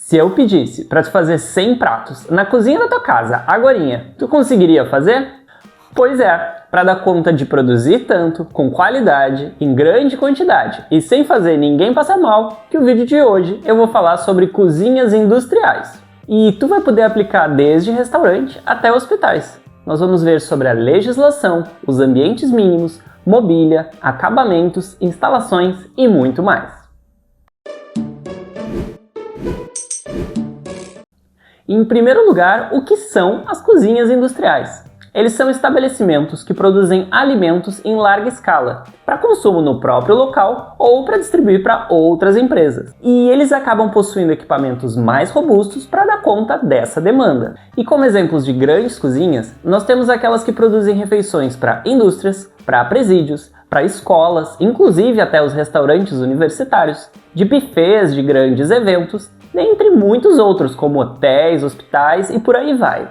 Se eu pedisse para tu fazer 100 pratos na cozinha da tua casa, agorinha, tu conseguiria fazer? Pois é, para dar conta de produzir tanto, com qualidade, em grande quantidade e sem fazer ninguém passar mal, que o vídeo de hoje eu vou falar sobre cozinhas industriais. E tu vai poder aplicar desde restaurante até hospitais. Nós vamos ver sobre a legislação, os ambientes mínimos, mobília, acabamentos, instalações e muito mais. Em primeiro lugar, o que são as cozinhas industriais? Eles são estabelecimentos que produzem alimentos em larga escala, para consumo no próprio local ou para distribuir para outras empresas. E eles acabam possuindo equipamentos mais robustos para dar conta dessa demanda. E como exemplos de grandes cozinhas, nós temos aquelas que produzem refeições para indústrias, para presídios, para escolas, inclusive até os restaurantes universitários, de buffets de grandes eventos, dentre muitos outros, como hotéis, hospitais e por aí vai.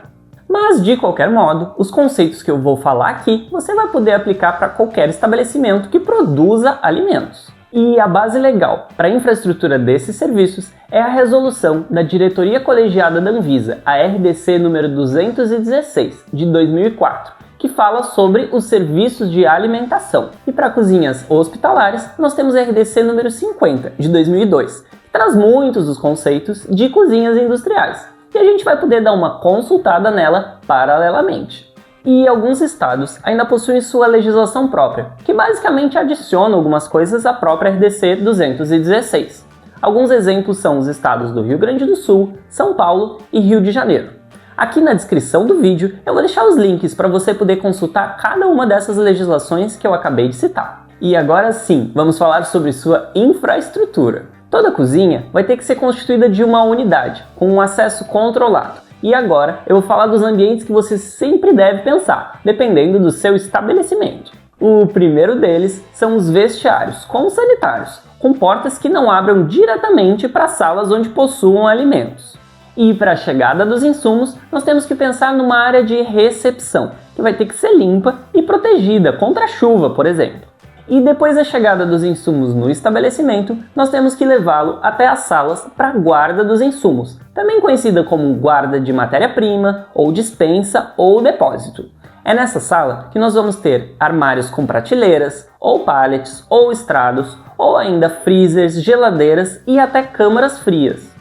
Mas, de qualquer modo, os conceitos que eu vou falar aqui, você vai poder aplicar para qualquer estabelecimento que produza alimentos. E a base legal para a infraestrutura desses serviços é a resolução da Diretoria Colegiada da Anvisa, a RDC número 216, de 2004, que fala sobre os serviços de alimentação. E para cozinhas hospitalares, nós temos a RDC número 50, de 2002, que traz muitos dos conceitos de cozinhas industriais. E a gente vai poder dar uma consultada nela paralelamente. E alguns estados ainda possuem sua legislação própria, que basicamente adiciona algumas coisas à própria RDC 216. Alguns exemplos são os estados do Rio Grande do Sul, São Paulo e Rio de Janeiro. Aqui na descrição do vídeo eu vou deixar os links para você poder consultar cada uma dessas legislações que eu acabei de citar. E agora sim, vamos falar sobre sua infraestrutura. Toda cozinha vai ter que ser constituída de uma unidade, com um acesso controlado. E agora eu vou falar dos ambientes que você sempre deve pensar, dependendo do seu estabelecimento. O primeiro deles são os vestiários sanitários, com portas que não abram diretamente para salas onde possuam alimentos. E para a chegada dos insumos, nós temos que pensar numa área de recepção, que vai ter que ser limpa e protegida contra a chuva, por exemplo. E depois da chegada dos insumos no estabelecimento, nós temos que levá-lo até as salas para guarda dos insumos, também conhecida como guarda de matéria-prima, ou dispensa, ou depósito. É nessa sala que nós vamos ter armários com prateleiras, ou pallets, ou estrados, ou ainda freezers, geladeiras e até câmaras frias.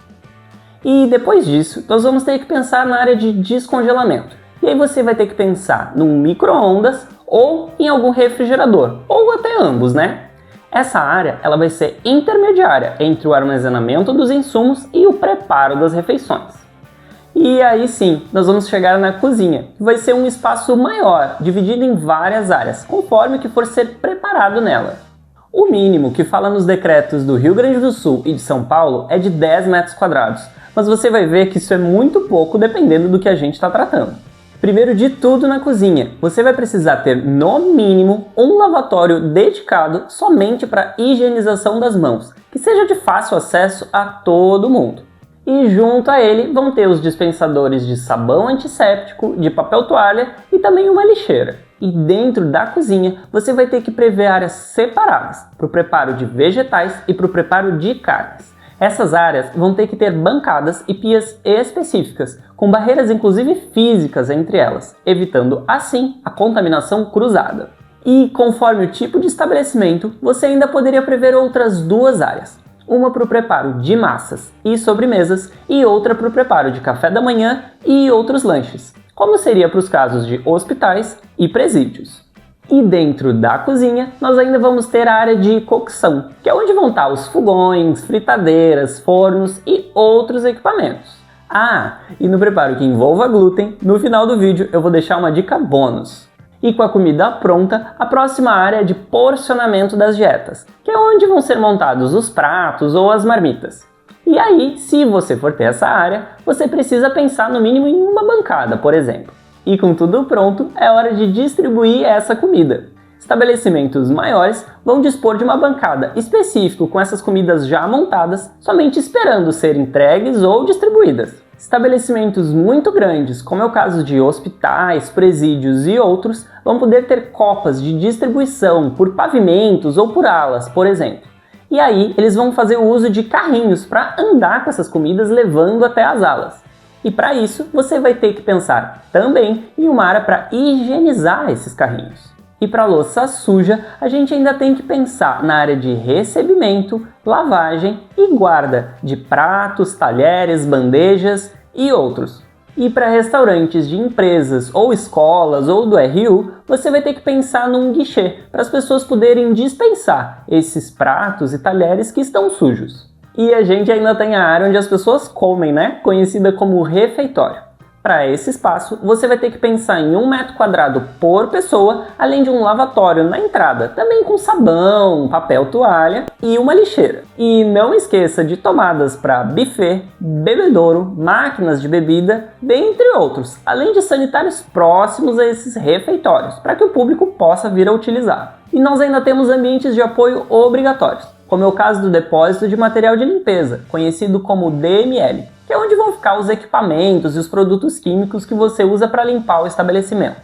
E depois disso, nós vamos ter que pensar na área de descongelamento. E aí você vai ter que pensar num micro-ondas ou em algum refrigerador, ou até ambos, né? Essa área ela vai ser intermediária entre o armazenamento dos insumos e o preparo das refeições. E aí sim, nós vamos chegar na cozinha, que vai ser um espaço maior, dividido em várias áreas, conforme o que for ser preparado nela. O mínimo que fala nos decretos do Rio Grande do Sul e de São Paulo é de 10 metros quadrados, mas você vai ver que isso é muito pouco dependendo do que a gente está tratando. Primeiro de tudo na cozinha, você vai precisar ter no mínimo um lavatório dedicado somente para higienização das mãos, que seja de fácil acesso a todo mundo. E junto a ele vão ter os dispensadores de sabão antisséptico, de papel toalha e também uma lixeira. E dentro da cozinha você vai ter que prever áreas separadas para o preparo de vegetais e para o preparo de carnes. Essas áreas vão ter que ter bancadas e pias específicas, com barreiras inclusive físicas entre elas, evitando assim a contaminação cruzada. E conforme o tipo de estabelecimento, você ainda poderia prever outras duas áreas. Uma para o preparo de massas e sobremesas e outra para o preparo de café da manhã e outros lanches, como seria para os casos de hospitais e presídios. E dentro da cozinha, nós ainda vamos ter a área de cocção, que é onde vão estar os fogões, fritadeiras, fornos e outros equipamentos. Ah, e no preparo que envolva glúten, no final do vídeo eu vou deixar uma dica bônus. E com a comida pronta, a próxima área é de porcionamento das dietas, que é onde vão ser montados os pratos ou as marmitas. E aí, se você for ter essa área, você precisa pensar no mínimo em uma bancada, por exemplo. E com tudo pronto, é hora de distribuir essa comida. Estabelecimentos maiores vão dispor de uma bancada específica com essas comidas já montadas, somente esperando ser entregues ou distribuídas. Estabelecimentos muito grandes, como é o caso de hospitais, presídios e outros, vão poder ter copas de distribuição por pavimentos ou por alas, por exemplo. E aí eles vão fazer o uso de carrinhos para andar com essas comidas levando até as alas. E para isso você vai ter que pensar também em uma área para higienizar esses carrinhos. E para a louça suja, a gente ainda tem que pensar na área de recebimento, lavagem e guarda de pratos, talheres, bandejas e outros. E para restaurantes de empresas ou escolas ou do RU, você vai ter que pensar num guichê para as pessoas poderem dispensar esses pratos e talheres que estão sujos. E a gente ainda tem a área onde as pessoas comem, né? Conhecida como refeitório. Para esse espaço, você vai ter que pensar em 1 metro quadrado por pessoa, além de um lavatório na entrada, também com sabão, papel toalha e uma lixeira. E não esqueça de tomadas para buffet, bebedouro, máquinas de bebida, dentre outros, além de sanitários próximos a esses refeitórios, para que o público possa vir a utilizar. E nós ainda temos ambientes de apoio obrigatórios, como é o caso do depósito de material de limpeza, conhecido como DML, que é onde vão ficar os equipamentos e os produtos químicos que você usa para limpar o estabelecimento.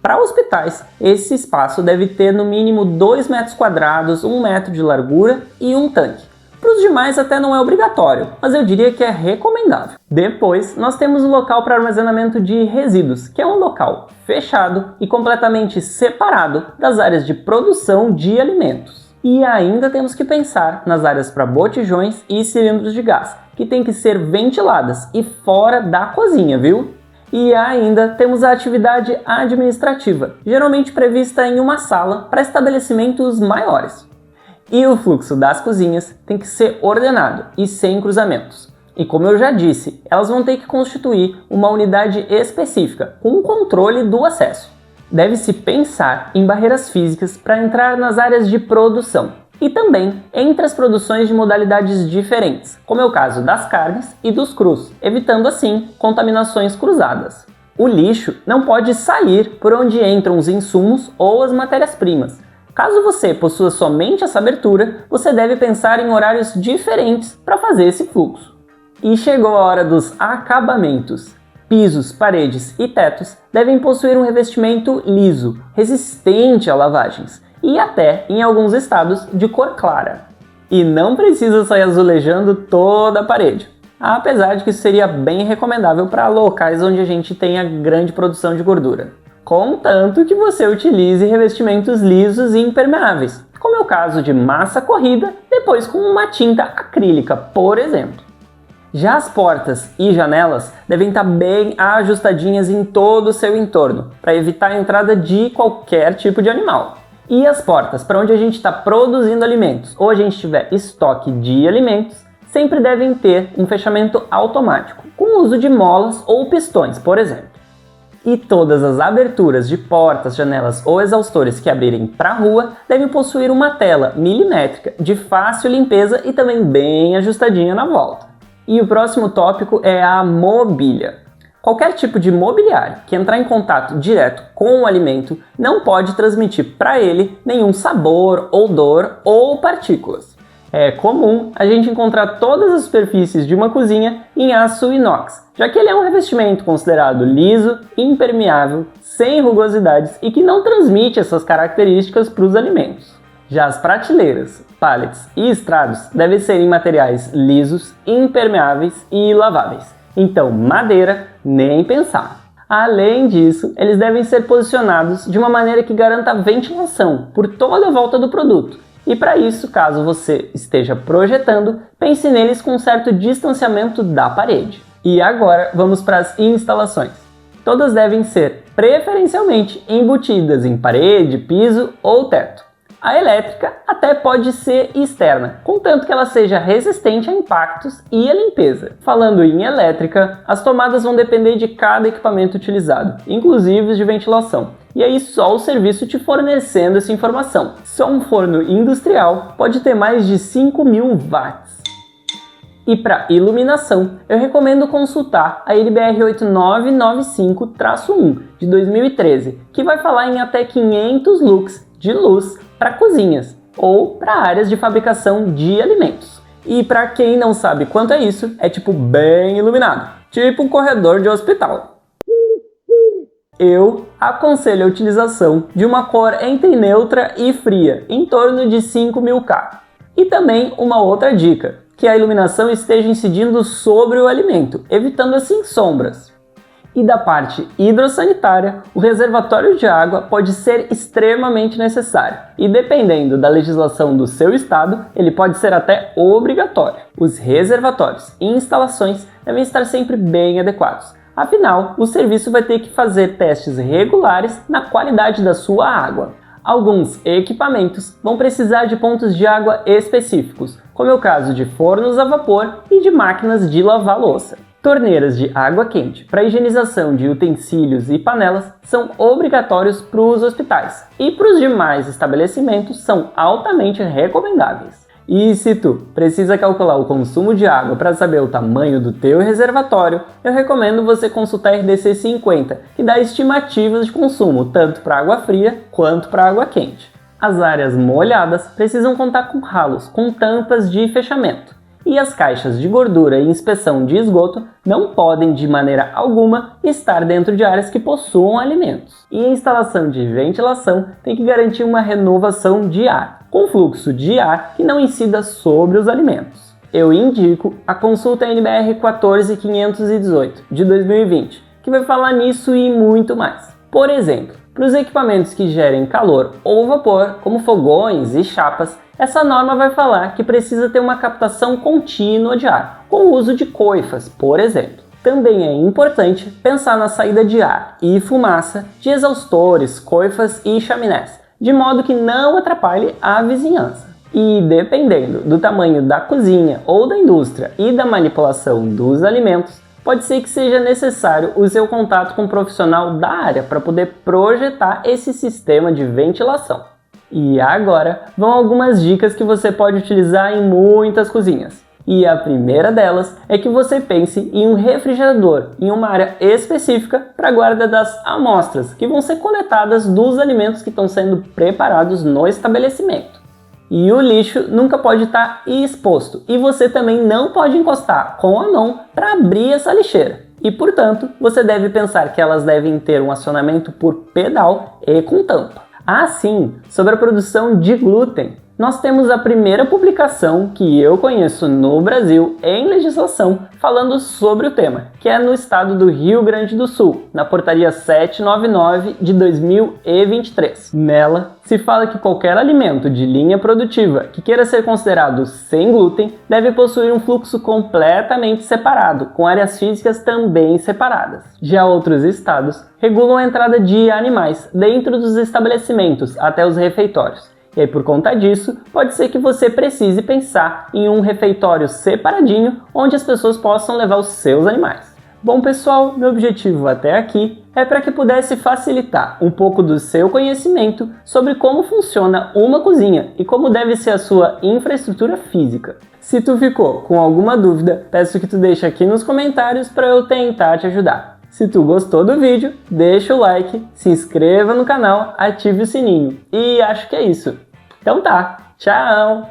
Para hospitais, esse espaço deve ter no mínimo 2 metros quadrados, 1 metro de largura e um tanque. Para os demais até não é obrigatório, mas eu diria que é recomendável. Depois, nós temos o local para armazenamento de resíduos, que é um local fechado e completamente separado das áreas de produção de alimentos. E ainda temos que pensar nas áreas para botijões e cilindros de gás, que tem que ser ventiladas e fora da cozinha, viu? E ainda temos a atividade administrativa, geralmente prevista em uma sala para estabelecimentos maiores. E o fluxo das cozinhas tem que ser ordenado e sem cruzamentos. E como eu já disse, elas vão ter que constituir uma unidade específica, com o controle do acesso. Deve-se pensar em barreiras físicas para entrar nas áreas de produção e também entre as produções de modalidades diferentes, como é o caso das carnes e dos crus, evitando assim contaminações cruzadas. O lixo não pode sair por onde entram os insumos ou as matérias-primas. Caso você possua somente essa abertura, você deve pensar em horários diferentes para fazer esse fluxo. E chegou a hora dos acabamentos. Pisos, paredes e tetos devem possuir um revestimento liso, resistente a lavagens e até, em alguns estados, de cor clara. E não precisa sair azulejando toda a parede, apesar de que isso seria bem recomendável para locais onde a gente tenha grande produção de gordura. Contanto que você utilize revestimentos lisos e impermeáveis, como é o caso de massa corrida, depois com uma tinta acrílica, por exemplo. Já as portas e janelas devem estar bem ajustadinhas em todo o seu entorno, para evitar a entrada de qualquer tipo de animal. E as portas para onde a gente está produzindo alimentos ou a gente tiver estoque de alimentos, sempre devem ter um fechamento automático, com o uso de molas ou pistões, por exemplo. E todas as aberturas de portas, janelas ou exaustores que abrirem para a rua devem possuir uma tela milimétrica de fácil limpeza e também bem ajustadinha na volta. E o próximo tópico é a mobília. Qualquer tipo de mobiliário que entrar em contato direto com o alimento não pode transmitir para ele nenhum sabor, odor ou partículas. É comum a gente encontrar todas as superfícies de uma cozinha em aço inox, já que ele é um revestimento considerado liso, impermeável, sem rugosidades e que não transmite essas características para os alimentos. Já as prateleiras, pallets e estrados devem ser em materiais lisos, impermeáveis e laváveis. Então, madeira, nem pensar. Além disso, eles devem ser posicionados de uma maneira que garanta a ventilação por toda a volta do produto. E para isso, caso você esteja projetando, pense neles com um certo distanciamento da parede. E agora, vamos para as instalações. Todas devem ser preferencialmente embutidas em parede, piso ou teto. A elétrica até pode ser externa, contanto que ela seja resistente a impactos e a limpeza. Falando em elétrica, as tomadas vão depender de cada equipamento utilizado, inclusive os de ventilação. E aí só o serviço te fornecendo essa informação. Só um forno industrial pode ter mais de 5.000 watts. E para iluminação, eu recomendo consultar a NBR 8995-1 de 2013, que vai falar em até 500 lux de luz para cozinhas ou para áreas de fabricação de alimentos. E para quem não sabe quanto é isso, é tipo bem iluminado, tipo um corredor de hospital. Eu aconselho a utilização de uma cor entre neutra e fria, em torno de 5.000 K. E também uma outra dica, que a iluminação esteja incidindo sobre o alimento, evitando assim sombras. E da parte hidrossanitária, o reservatório de água pode ser extremamente necessário e, dependendo da legislação do seu estado, ele pode ser até obrigatório. Os reservatórios e instalações devem estar sempre bem adequados. Afinal, o serviço vai ter que fazer testes regulares na qualidade da sua água. Alguns equipamentos vão precisar de pontos de água específicos, como é o caso de fornos a vapor e de máquinas de lavar louça. Torneiras de água quente para higienização de utensílios e panelas são obrigatórios para os hospitais e para os demais estabelecimentos são altamente recomendáveis. E se tu precisa calcular o consumo de água para saber o tamanho do teu reservatório, eu recomendo você consultar a RDC 50, que dá estimativas de consumo tanto para água fria quanto para água quente. As áreas molhadas precisam contar com ralos com tampas de fechamento. E as caixas de gordura e inspeção de esgoto não podem de maneira alguma estar dentro de áreas que possuam alimentos. E a instalação de ventilação tem que garantir uma renovação de ar, com fluxo de ar que não incida sobre os alimentos. Eu indico a consulta NBR 14518 de 2020, que vai falar nisso e muito mais. Por exemplo, para os equipamentos que gerem calor ou vapor, como fogões e chapas, essa norma vai falar que precisa ter uma captação contínua de ar, com o uso de coifas, por exemplo. Também é importante pensar na saída de ar e fumaça de exaustores, coifas e chaminés, de modo que não atrapalhe a vizinhança. E dependendo do tamanho da cozinha ou da indústria e da manipulação dos alimentos, pode ser que seja necessário o seu contato com um profissional da área para poder projetar esse sistema de ventilação. E agora vão algumas dicas que você pode utilizar em muitas cozinhas. E a primeira delas é que você pense em um refrigerador em uma área específica para a guarda das amostras que vão ser coletadas dos alimentos que estão sendo preparados no estabelecimento. E o lixo nunca pode estar exposto e você também não pode encostar com a mão para abrir essa lixeira. E, portanto, você deve pensar que elas devem ter um acionamento por pedal e com tampa. Assim, sobre a produção de glúten, nós temos a primeira publicação que eu conheço no Brasil em legislação falando sobre o tema, que é no estado do Rio Grande do Sul, na portaria 799 de 2023. Nela, se fala que qualquer alimento de linha produtiva que queira ser considerado sem glúten deve possuir um fluxo completamente separado, com áreas físicas também separadas. Já outros estados regulam a entrada de animais dentro dos estabelecimentos até os refeitórios. E aí, por conta disso, pode ser que você precise pensar em um refeitório separadinho, onde as pessoas possam levar os seus animais. Bom pessoal, meu objetivo até aqui é para que pudesse facilitar um pouco do seu conhecimento sobre como funciona uma cozinha e como deve ser a sua infraestrutura física. Se tu ficou com alguma dúvida, peço que tu deixe aqui nos comentários para eu tentar te ajudar. Se tu gostou do vídeo, deixa o like, se inscreva no canal, ative o sininho. E acho que é isso. Então tá, tchau!